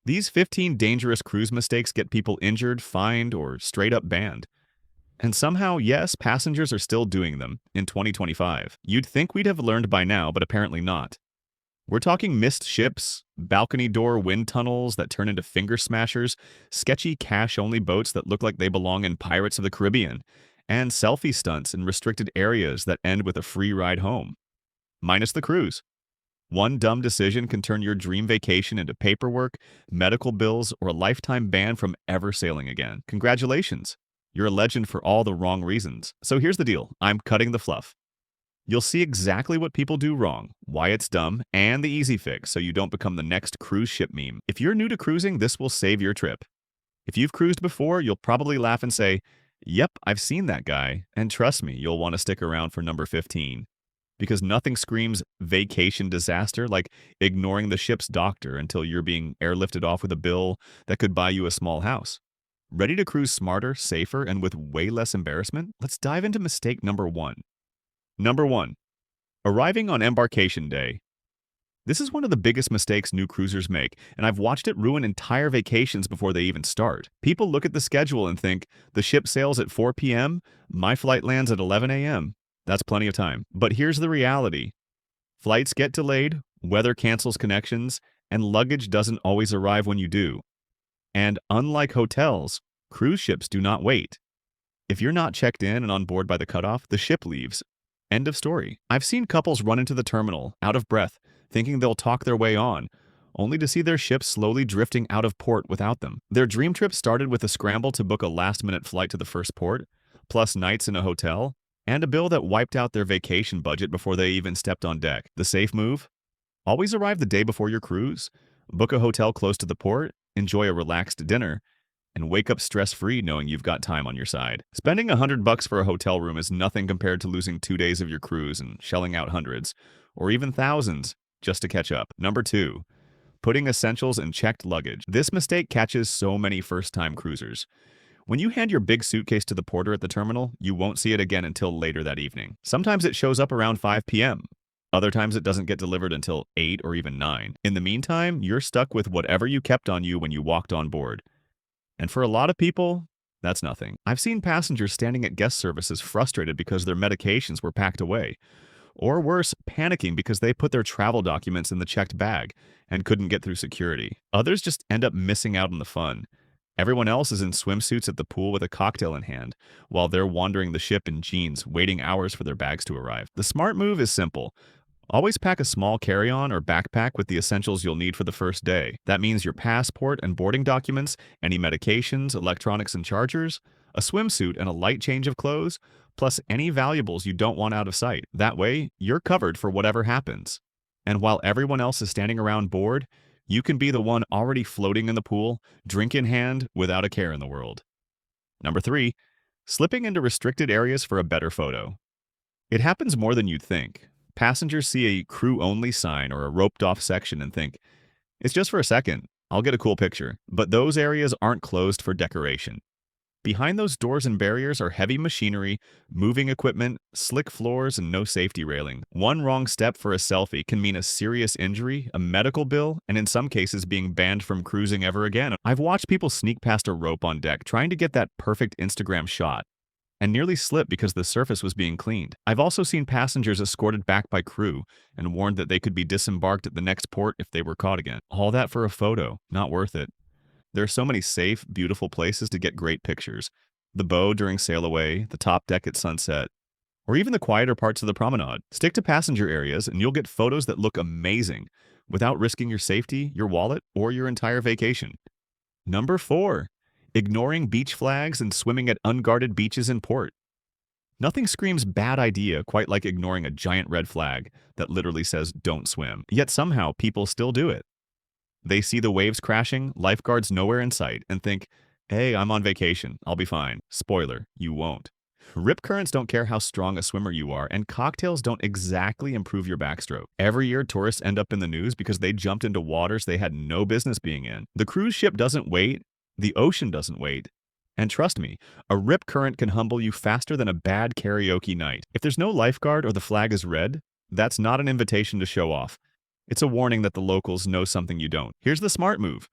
These 15 dangerous cruise mistakes get people injured, fined, or straight up banned. And somehow, yes, passengers are still doing them in 2025. You'd think we'd have learned by now, but apparently not. We're talking missed ships, balcony door wind tunnels that turn into finger smashers, sketchy cash-only boats that look like they belong in Pirates of the Caribbean, and selfie stunts in restricted areas that end with a free ride home. Minus the cruise. One dumb decision can turn your dream vacation into paperwork, medical bills, or a lifetime ban from ever sailing again. Congratulations. You're a legend for all the wrong reasons. So here's the deal. I'm cutting the fluff. You'll see exactly what people do wrong, why it's dumb, and the easy fix so you don't become the next cruise ship meme. If you're new to cruising, this will save your trip. If you've cruised before, you'll probably laugh and say, "Yep, I've seen that guy." And trust me, you'll want to stick around for number 15. Because nothing screams vacation disaster like ignoring the ship's doctor until you're being airlifted off with a bill that could buy you a small house. Ready to cruise smarter, safer, and with way less embarrassment? Let's dive into mistake number 1. Number 1. Arriving on embarkation day. This is one of the biggest mistakes new cruisers make, and I've watched it ruin entire vacations before they even start. People look at the schedule and think, the ship sails at 4 p.m., my flight lands at 11 a.m. That's plenty of time. But here's the reality. Flights get delayed, weather cancels connections, and luggage doesn't always arrive when you do. And unlike hotels, cruise ships do not wait. If you're not checked in and on board by the cutoff, the ship leaves. End of story. I've seen couples run into the terminal, out of breath, thinking they'll talk their way on, only to see their ship slowly drifting out of port without them. Their dream trip started with a scramble to book a last-minute flight to the first port, plus nights in a hotel, and a bill that wiped out their vacation budget before they even stepped on deck. The safe move? Always arrive the day before your cruise, book a hotel close to the port, enjoy a relaxed dinner, and wake up stress-free knowing you've got time on your side. Spending $100 for a hotel room is nothing compared to losing 2 days of your cruise and shelling out hundreds, or even thousands, just to catch up. Number 2. Putting essentials in checked luggage. This mistake catches so many first-time cruisers. When you hand your big suitcase to the porter at the terminal, you won't see it again until later that evening. Sometimes it shows up around 5 p.m. Other times it doesn't get delivered until 8 or even 9. In the meantime, you're stuck with whatever you kept on you when you walked on board. And for a lot of people, that's nothing. I've seen passengers standing at guest services frustrated because their medications were packed away. Or worse, panicking because they put their travel documents in the checked bag and couldn't get through security. Others just end up missing out on the fun. Everyone else is in swimsuits at the pool with a cocktail in hand, while they're wandering the ship in jeans, waiting hours for their bags to arrive. The smart move is simple. Always pack a small carry-on or backpack with the essentials you'll need for the first day. That means your passport and boarding documents, any medications, electronics and chargers, a swimsuit and a light change of clothes, plus any valuables you don't want out of sight. That way, you're covered for whatever happens. And while everyone else is standing around board, you can be the one already floating in the pool, drink in hand, without a care in the world. Number 3. Slipping into restricted areas for a better photo. It happens more than you'd think. Passengers see a crew-only sign or a roped-off section and think, it's just for a second, I'll get a cool picture. But those areas aren't closed for decoration. Behind those doors and barriers are heavy machinery, moving equipment, slick floors, and no safety railing. One wrong step for a selfie can mean a serious injury, a medical bill, and in some cases being banned from cruising ever again. I've watched people sneak past a rope on deck trying to get that perfect Instagram shot, and nearly slipped because the surface was being cleaned. I've also seen passengers escorted back by crew and warned that they could be disembarked at the next port if they were caught again. All that for a photo. Not worth it. There are so many safe, beautiful places to get great pictures. The bow during sail away, the top deck at sunset, or even the quieter parts of the promenade. Stick to passenger areas and you'll get photos that look amazing without risking your safety, your wallet, or your entire vacation. Number 4. Ignoring beach flags and swimming at unguarded beaches in port. Nothing screams bad idea quite like ignoring a giant red flag that literally says don't swim. Yet somehow people still do it. They see the waves crashing, lifeguards nowhere in sight, and think, hey, I'm on vacation, I'll be fine. Spoiler, you won't. Rip currents don't care how strong a swimmer you are, and cocktails don't exactly improve your backstroke. Every year, tourists end up in the news because they jumped into waters they had no business being in. The cruise ship doesn't wait. The ocean doesn't wait. And trust me, a rip current can humble you faster than a bad karaoke night. If there's no lifeguard or the flag is red, that's not an invitation to show off. It's a warning that the locals know something you don't. Here's the smart move.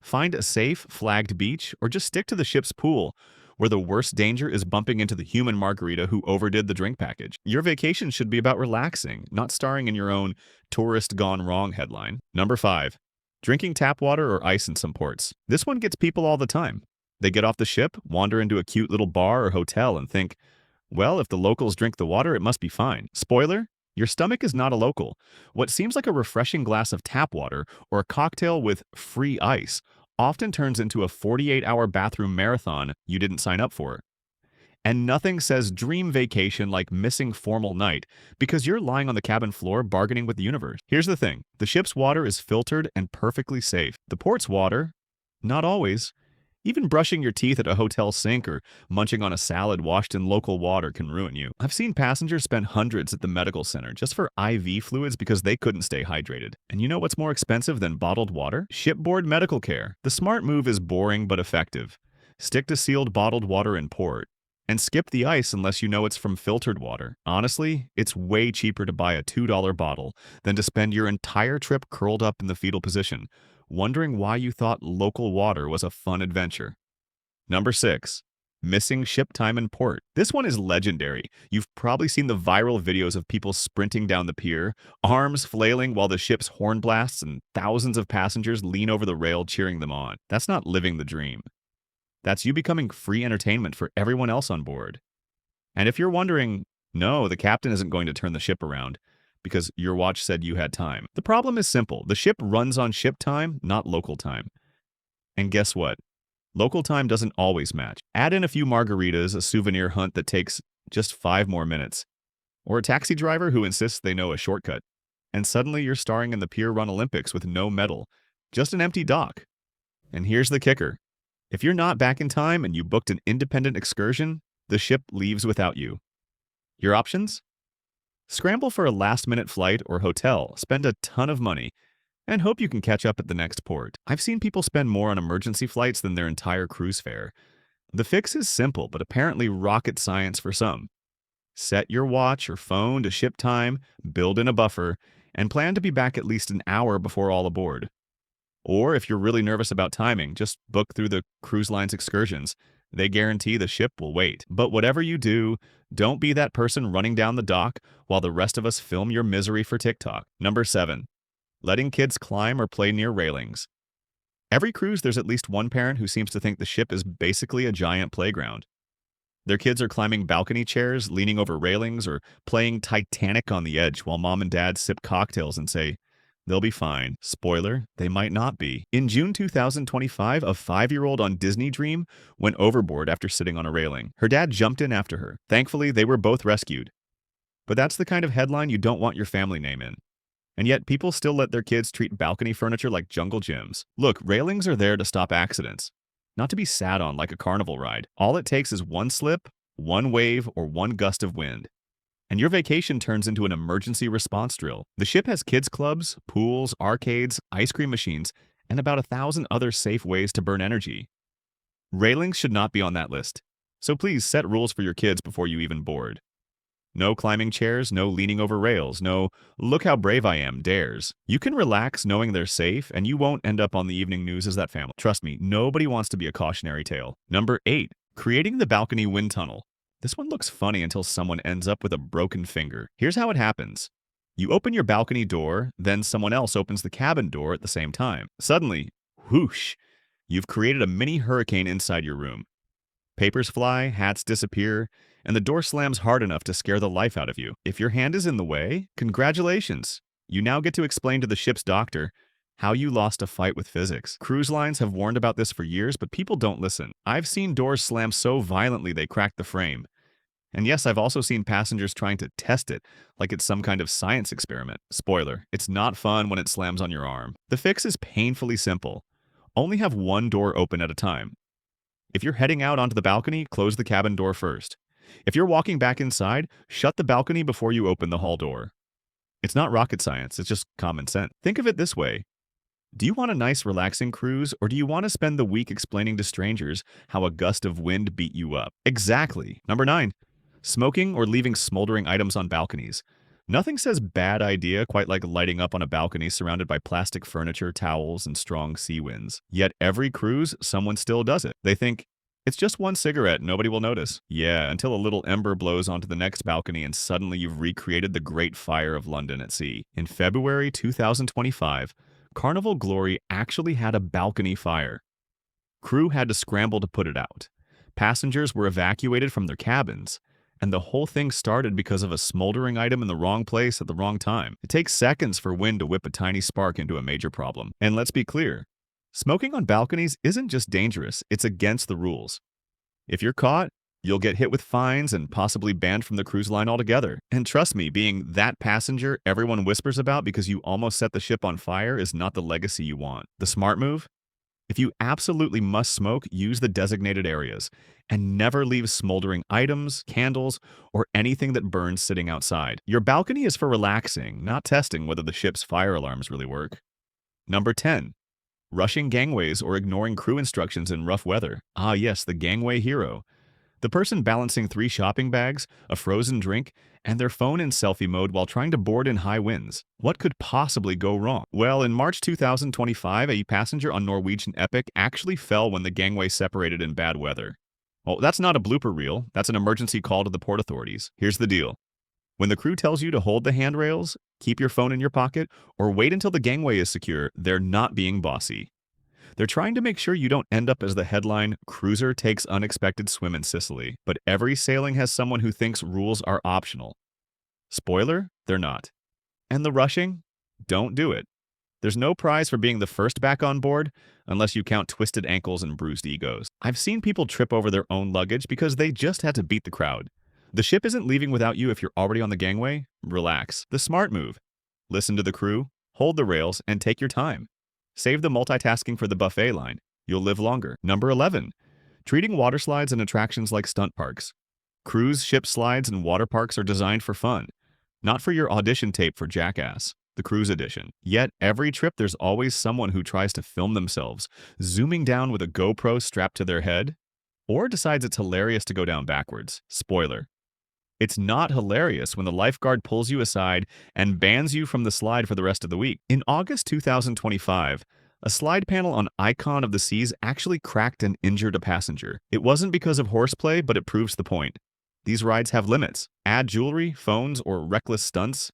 Find a safe, flagged beach or just stick to the ship's pool, where the worst danger is bumping into the human margarita who overdid the drink package. Your vacation should be about relaxing, not starring in your own tourist gone wrong headline. Number 5. Drinking tap water or ice in some ports. This one gets people all the time. They get off the ship, wander into a cute little bar or hotel, and think, well, if the locals drink the water, it must be fine. Spoiler, your stomach is not a local. What seems like a refreshing glass of tap water or a cocktail with free ice often turns into a 48-hour bathroom marathon you didn't sign up for. And nothing says dream vacation like missing formal night because you're lying on the cabin floor bargaining with the universe. Here's the thing. The ship's water is filtered and perfectly safe. The port's water, not always. Even brushing your teeth at a hotel sink or munching on a salad washed in local water can ruin you. I've seen passengers spend hundreds at the medical center just for IV fluids because they couldn't stay hydrated. And you know what's more expensive than bottled water? Shipboard medical care. The smart move is boring but effective. Stick to sealed bottled water in port. And skip the ice unless you know it's from filtered water. Honestly, it's way cheaper to buy a $2 bottle than to spend your entire trip curled up in the fetal position, wondering why you thought local water was a fun adventure. Number 6. Missing ship time in port. This one is legendary. You've probably seen the viral videos of people sprinting down the pier, arms flailing while the ship's horn blasts and thousands of passengers lean over the rail cheering them on. That's not living the dream. That's you becoming free entertainment for everyone else on board. And if you're wondering, no, the captain isn't going to turn the ship around because your watch said you had time. The problem is simple. The ship runs on ship time, not local time. And guess what? Local time doesn't always match. Add in a few margaritas, a souvenir hunt that takes just 5 more minutes, or a taxi driver who insists they know a shortcut. And suddenly you're starring in the Pier Run Olympics with no medal, just an empty dock. And here's the kicker. If you're not back in time and you booked an independent excursion, the ship leaves without you. Your options? Scramble for a last-minute flight or hotel, spend a ton of money, and hope you can catch up at the next port. I've seen people spend more on emergency flights than their entire cruise fare. The fix is simple, but apparently rocket science for some. Set your watch or phone to ship time, build in a buffer, and plan to be back at least an hour before all aboard. Or if you're really nervous about timing, just book through the cruise line's excursions. They guarantee the ship will wait. But whatever you do, don't be that person running down the dock while the rest of us film your misery for TikTok. Number 7. Letting kids climb or play near railings. Every cruise, there's at least one parent who seems to think the ship is basically a giant playground. Their kids are climbing balcony chairs, leaning over railings, or playing Titanic on the edge while mom and dad sip cocktails and say, they'll be fine. Spoiler, they might not be. In June 2025, a 5-year-old on Disney Dream went overboard after sitting on a railing. Her dad jumped in after her. Thankfully, they were both rescued. But that's the kind of headline you don't want your family name in. And yet, people still let their kids treat balcony furniture like jungle gyms. Look, railings are there to stop accidents, not to be sat on like a carnival ride. All it takes is one slip, one wave, or one gust of wind, and your vacation turns into an emergency response drill. The ship has kids clubs, pools, arcades, ice cream machines, and about 1,000 other safe ways to burn energy. Railings should not be on that list, so please set rules for your kids before you even board. No climbing chairs, no leaning over rails, no "look how brave I am" dares. You can relax knowing they're safe, and you won't end up on the evening news as that family. Trust me, nobody wants to be a cautionary tale. Number 8. Creating the balcony wind tunnel. This one looks funny until someone ends up with a broken finger. Here's how it happens. You open your balcony door, then someone else opens the cabin door at the same time. Suddenly, whoosh, you've created a mini hurricane inside your room. Papers fly, hats disappear, and the door slams hard enough to scare the life out of you. If your hand is in the way, congratulations. You now get to explain to the ship's doctor how you lost a fight with physics. Cruise lines have warned about this for years, but people don't listen. I've seen doors slam so violently they crack the frame. And yes, I've also seen passengers trying to test it like it's some kind of science experiment. Spoiler, it's not fun when it slams on your arm. The fix is painfully simple. Only have one door open at a time. If you're heading out onto the balcony, close the cabin door first. If you're walking back inside, shut the balcony before you open the hall door. It's not rocket science, it's just common sense. Think of it this way. Do you want a nice, relaxing cruise, or do you want to spend the week explaining to strangers how a gust of wind beat you up? Exactly. Number 9. Smoking or leaving smoldering items on balconies. Nothing says bad idea quite like lighting up on a balcony surrounded by plastic furniture, towels, and strong sea winds. Yet every cruise, someone still does it. They think, it's just one cigarette, nobody will notice. Yeah, until a little ember blows onto the next balcony and suddenly you've recreated the Great Fire of London at sea. In February 2025, Carnival Glory actually had a balcony fire. Crew had to scramble to put it out. Passengers were evacuated from their cabins, and the whole thing started because of a smoldering item in the wrong place at the wrong time. It takes seconds for wind to whip a tiny spark into a major problem. And let's be clear, smoking on balconies isn't just dangerous, it's against the rules. If you're caught, you'll get hit with fines and possibly banned from the cruise line altogether. And trust me, being that passenger everyone whispers about because you almost set the ship on fire is not the legacy you want. The smart move? If you absolutely must smoke, use the designated areas and never leave smoldering items, candles, or anything that burns sitting outside. Your balcony is for relaxing, not testing whether the ship's fire alarms really work. Number 10. Rushing gangways or ignoring crew instructions in rough weather. Ah yes, the gangway hero. The person balancing 3 shopping bags, a frozen drink, and their phone in selfie mode while trying to board in high winds. What could possibly go wrong? Well, in March 2025, a passenger on Norwegian Epic actually fell when the gangway separated in bad weather. Well, that's not a blooper reel, that's an emergency call to the port authorities. Here's the deal. When the crew tells you to hold the handrails, keep your phone in your pocket, or wait until the gangway is secure, they're not being bossy. They're trying to make sure you don't end up as the headline, "Cruiser takes unexpected swim in Sicily." But every sailing has someone who thinks rules are optional. Spoiler, they're not. And the rushing? Don't do it. There's no prize for being the first back on board, unless you count twisted ankles and bruised egos. I've seen people trip over their own luggage because they just had to beat the crowd. The ship isn't leaving without you if you're already on the gangway. Relax. The smart move. Listen to the crew, hold the rails, and take your time. Save the multitasking for the buffet line. You'll live longer. Number 11. Treating water slides and attractions like stunt parks. Cruise ship slides and water parks are designed for fun, not for your audition tape for Jackass, the cruise edition. Yet, every trip there's always someone who tries to film themselves, zooming down with a GoPro strapped to their head, or decides it's hilarious to go down backwards. Spoiler. It's not hilarious when the lifeguard pulls you aside and bans you from the slide for the rest of the week. In August 2025, a slide panel on Icon of the Seas actually cracked and injured a passenger. It wasn't because of horseplay, but it proves the point. These rides have limits. Add jewelry, phones, or reckless stunts,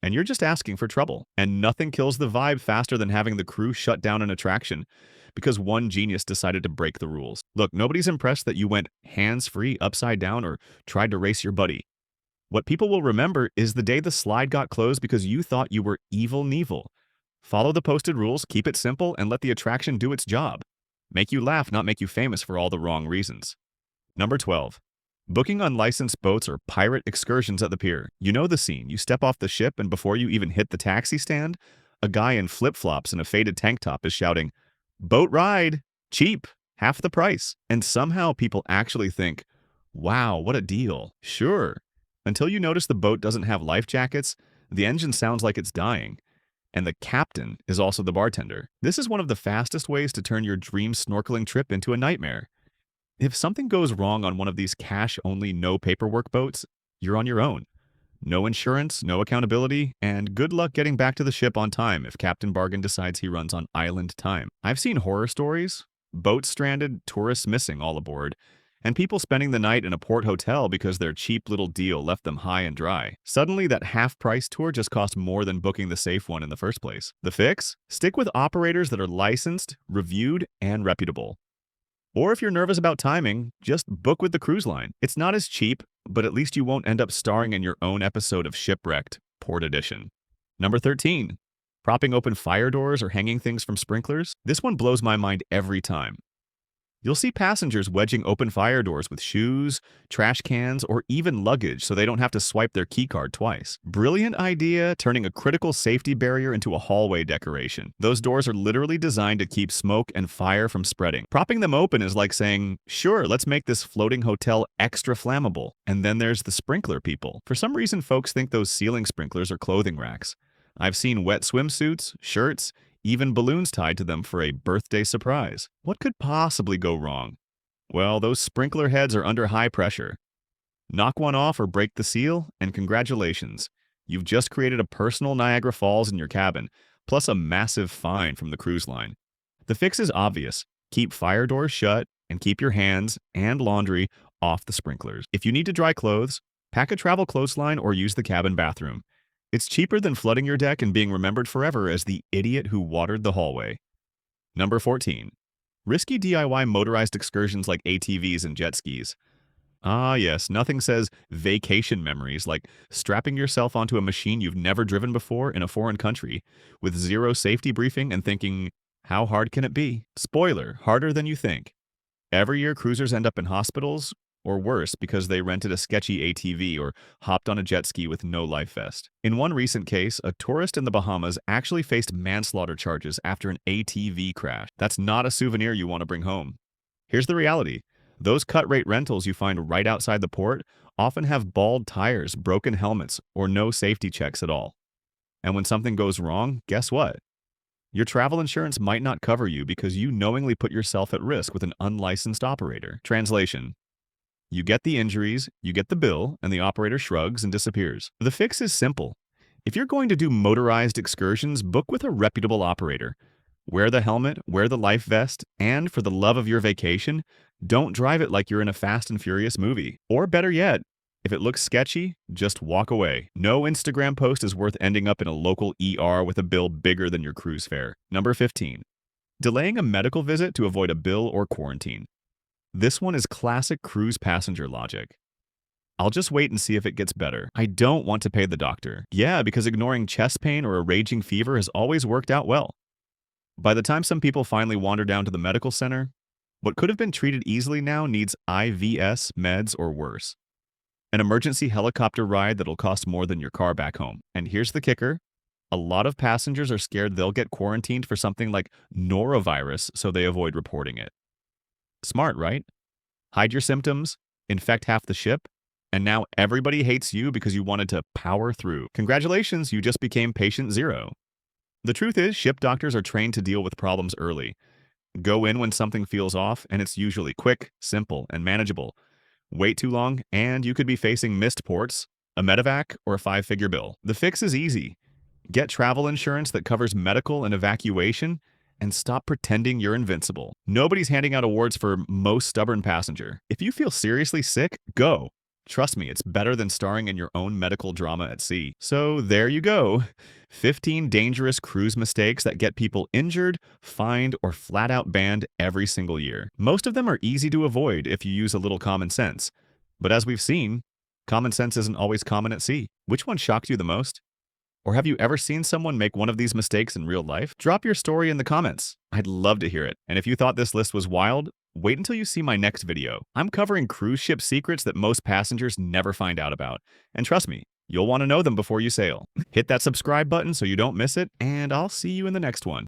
and you're just asking for trouble. And nothing kills the vibe faster than having the crew shut down an attraction because one genius decided to break the rules. Look, nobody's impressed that you went hands-free, upside down, or tried to race your buddy. What people will remember is the day the slide got closed because you thought you were Evil Knievel. Follow the posted rules, keep it simple, and let the attraction do its job. Make you laugh, not make you famous for all the wrong reasons. Number 12. Booking unlicensed boats or pirate excursions at the pier. You know the scene. You step off the ship and before you even hit the taxi stand, a guy in flip-flops and a faded tank top is shouting, "Boat ride! Cheap! Half the price!" And somehow people actually think, wow, what a deal. Sure. Until you notice the boat doesn't have life jackets, the engine sounds like it's dying, and the captain is also the bartender. This is one of the fastest ways to turn your dream snorkeling trip into a nightmare. If something goes wrong on one of these cash-only, no-paperwork boats, you're on your own. No insurance, no accountability, and good luck getting back to the ship on time if Captain Bargain decides he runs on island time. I've seen horror stories, boats stranded, tourists missing all aboard, and people spending the night in a port hotel because their cheap little deal left them high and dry. Suddenly, that half-price tour just cost more than booking the safe one in the first place. The fix? Stick with operators that are licensed, reviewed, and reputable. Or if you're nervous about timing, just book with the cruise line. It's not as cheap, but at least you won't end up starring in your own episode of Shipwrecked, Port Edition. Number 13. Propping open fire doors or hanging things from sprinklers. This one blows my mind every time. You'll see passengers wedging open fire doors with shoes, trash cans, or even luggage so they don't have to swipe their keycard twice. Brilliant idea, turning a critical safety barrier into a hallway decoration. Those doors are literally designed to keep smoke and fire from spreading. Propping them open is like saying, sure, let's make this floating hotel extra flammable. And then there's the sprinkler people. For some reason, folks think those ceiling sprinklers are clothing racks. I've seen wet swimsuits, shirts, even balloons tied to them for a birthday surprise. What could possibly go wrong? Well, those sprinkler heads are under high pressure. Knock one off or break the seal, and congratulations. You've just created a personal Niagara Falls in your cabin, plus a massive fine from the cruise line. The fix is obvious. Keep fire doors shut and keep your hands and laundry off the sprinklers. If you need to dry clothes, pack a travel clothesline or use the cabin bathroom. It's cheaper than flooding your deck and being remembered forever as the idiot who watered the hallway. Number 14. Risky DIY motorized excursions like ATVs and jet skis. Ah, yes, nothing says vacation memories like strapping yourself onto a machine you've never driven before in a foreign country with zero safety briefing and thinking, how hard can it be? Spoiler, harder than you think. Every year, cruisers end up in hospitals, or worse, because they rented a sketchy ATV or hopped on a jet ski with no life vest. In one recent case, a tourist in the Bahamas actually faced manslaughter charges after an ATV crash. That's not a souvenir you want to bring home. Here's the reality. Those cut-rate rentals you find right outside the port often have bald tires, broken helmets, or no safety checks at all. And when something goes wrong, guess what? Your travel insurance might not cover you because you knowingly put yourself at risk with an unlicensed operator. Translation: you get the injuries, you get the bill, and the operator shrugs and disappears. The fix is simple. If you're going to do motorized excursions, book with a reputable operator. Wear the helmet, wear the life vest, and for the love of your vacation, don't drive it like you're in a Fast and Furious movie. Or better yet, if it looks sketchy, just walk away. No Instagram post is worth ending up in a local ER with a bill bigger than your cruise fare. Number 15. Delaying a medical visit to avoid a bill or quarantine. This one is classic cruise passenger logic. I'll just wait and see if it gets better. I don't want to pay the doctor. Yeah, because ignoring chest pain or a raging fever has always worked out well. By the time some people finally wander down to the medical center, what could have been treated easily now needs IVS, meds, or worse. An emergency helicopter ride that'll cost more than your car back home. And here's the kicker. A lot of passengers are scared they'll get quarantined for something like norovirus, so they avoid reporting it. Smart, right? Hide your symptoms, infect half the ship, and now everybody hates you because you wanted to power through. Congratulations, you just became patient zero. The truth is, ship doctors are trained to deal with problems early. Go in when something feels off, and it's usually quick, simple, and manageable. Wait too long, and you could be facing missed ports, a medevac, or a 5-figure bill. The fix is easy. Get travel insurance that covers medical and evacuation, and stop pretending you're invincible. Nobody's handing out awards for most stubborn passenger. If you feel seriously sick, go. Trust me, it's better than starring in your own medical drama at sea. So there you go. 15 dangerous cruise mistakes that get people injured, fined, or flat out banned every single year. Most of them are easy to avoid if you use a little common sense. But as we've seen, common sense isn't always common at sea. Which one shocked you the most? Or have you ever seen someone make one of these mistakes in real life? Drop your story in the comments. I'd love to hear it. And if you thought this list was wild, wait until you see my next video. I'm covering cruise ship secrets that most passengers never find out about. And trust me, you'll want to know them before you sail. Hit that subscribe button so you don't miss it, and I'll see you in the next one.